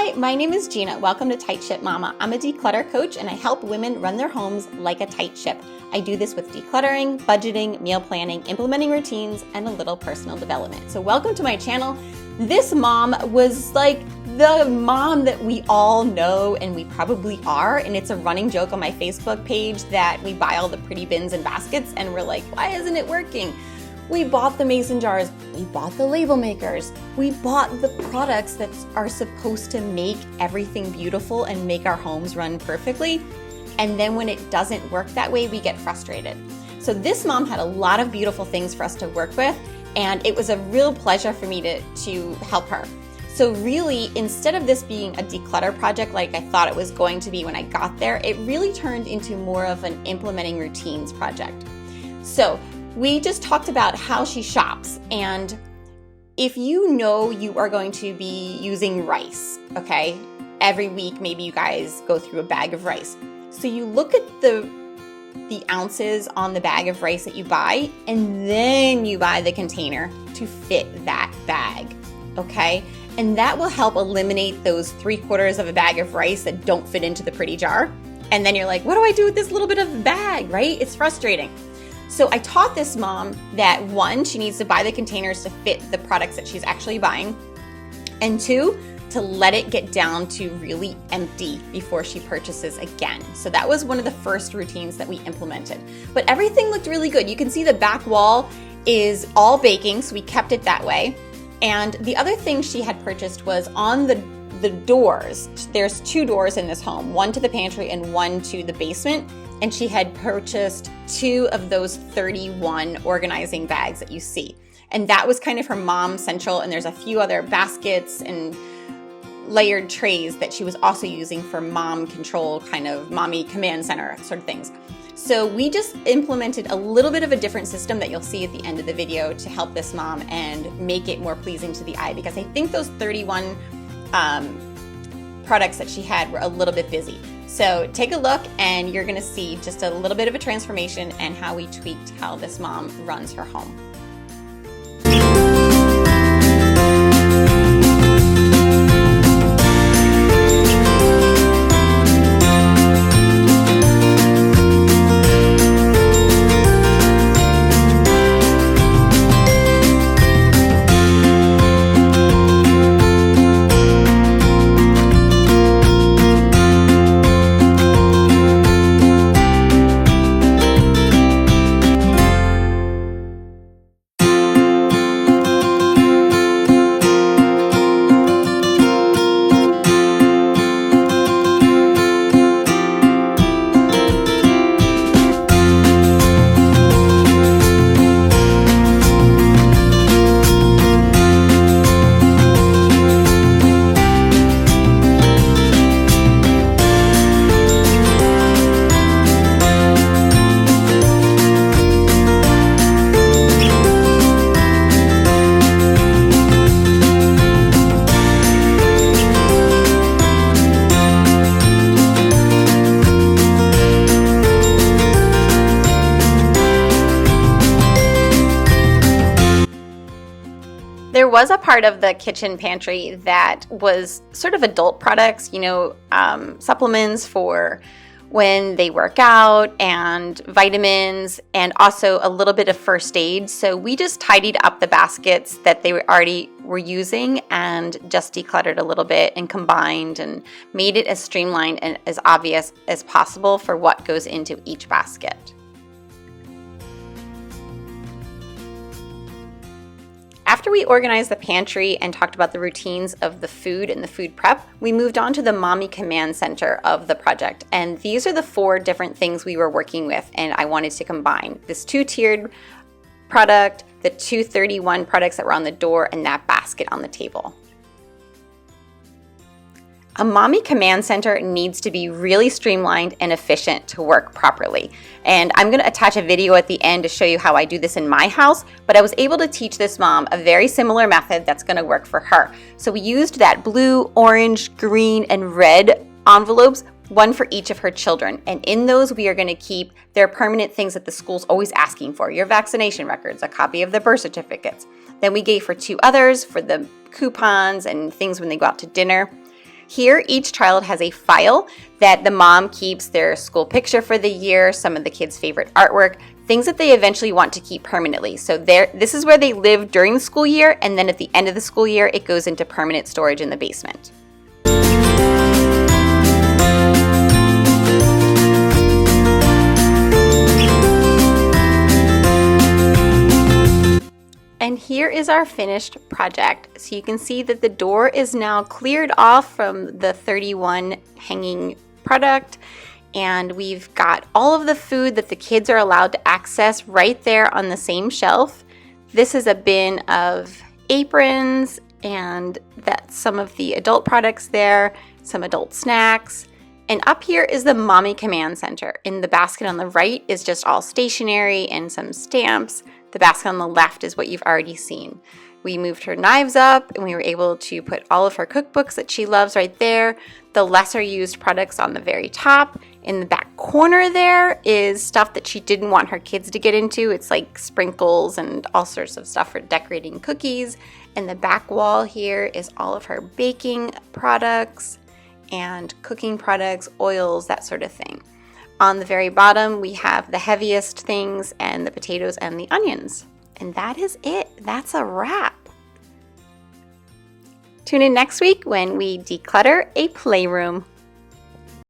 Hi, my name is Gina. Welcome to Tight Ship Mama. I'm a declutter coach and I help women run their homes like a tight ship. I do this with decluttering, budgeting, meal planning, implementing routines, and a little personal development. So welcome to my channel. This mom was like the mom that we all know and we probably are, and it's a running joke on my Facebook page that we buy all the pretty bins and baskets and we're like, why isn't it working? We bought the mason jars, we bought the label makers, we bought the products that are supposed to make everything beautiful and make our homes run perfectly. And then when it doesn't work that way, we get frustrated. So this mom had a lot of beautiful things for us to work with, and it was a real pleasure for me to help her. So really, instead of this being a declutter project like I thought it was going to be when I got there, it really turned into more of an implementing routines project. So we just talked about how she shops, and if you know you are going to be using rice, okay, every week maybe you guys go through a bag of rice. So you look at the ounces on the bag of rice that you buy, and then you buy the container to fit that bag, okay? And that will help eliminate those 3/4 of a bag of rice that don't fit into the pretty jar. And then you're like, what do I do with this little bit of bag, right? It's frustrating. So I taught this mom that one, she needs to buy the containers to fit the products that she's actually buying, and two, to let it get down to really empty before she purchases again. So that was one of the first routines that we implemented. But everything looked really good. You can see the back wall is all baking, so we kept it that way. And the other thing she had purchased was on the doors. There's 2 doors in this home, one to the pantry and one to the basement. And she had purchased 2 of those 31 organizing bags that you see. And that was kind of her mom central, and there's a few other baskets and layered trays that she was also using for mom control, kind of mommy command center sort of things. So we just implemented a little bit of a different system that you'll see at the end of the video to help this mom and make it more pleasing to the eye, because I think those 31 products that she had were a little bit busy. So take a look and you're gonna see just a little bit of a transformation and how we tweaked how this mom runs her home. There was a part of the kitchen pantry that was sort of adult products, supplements for when they work out, and vitamins, and also a little bit of first aid. So we just tidied up the baskets that they already were using and just decluttered a little bit and combined and made it as streamlined and as obvious as possible for what goes into each basket. After we organized the pantry and talked about the routines of the food and the food prep, we moved on to the mommy command center of the project. And these are the 4 different things we were working with, and I wanted to combine this 2-tiered product, the 231 products that were on the door, and that basket on the table. A mommy command center needs to be really streamlined and efficient to work properly. And I'm going to attach a video at the end to show you how I do this in my house, but I was able to teach this mom a very similar method that's going to work for her. So we used that blue, orange, green, and red envelopes, one for each of her children. And in those, we are going to keep their permanent things that the school's always asking for: your vaccination records, a copy of the birth certificates. Then we gave her 2 others for the coupons and things when they go out to dinner. Here, each child has a file that the mom keeps their school picture for the year, some of the kids' favorite artwork, things that they eventually want to keep permanently. So this is where they live during the school year, and then at the end of the school year, it goes into permanent storage in the basement. And here is our finished project. So you can see that the door is now cleared off from the 31 hanging product, and we've got all of the food that the kids are allowed to access right there on the same shelf. This is a bin of aprons, and that's some of the adult products there, some adult snacks. And up here is the Mommy Command Center. In the basket on the right is just all stationery and some stamps. The basket on the left is what you've already seen. We moved her knives up, and we were able to put all of her cookbooks that she loves right there. The lesser used products on the very top. In the back corner there is stuff that she didn't want her kids to get into. It's like sprinkles and all sorts of stuff for decorating cookies. And the back wall here is all of her baking products and cooking products, oils, that sort of thing. On the very bottom, we have the heaviest things and the potatoes and the onions. And that is it. That's a wrap. Tune in next week when we declutter a playroom.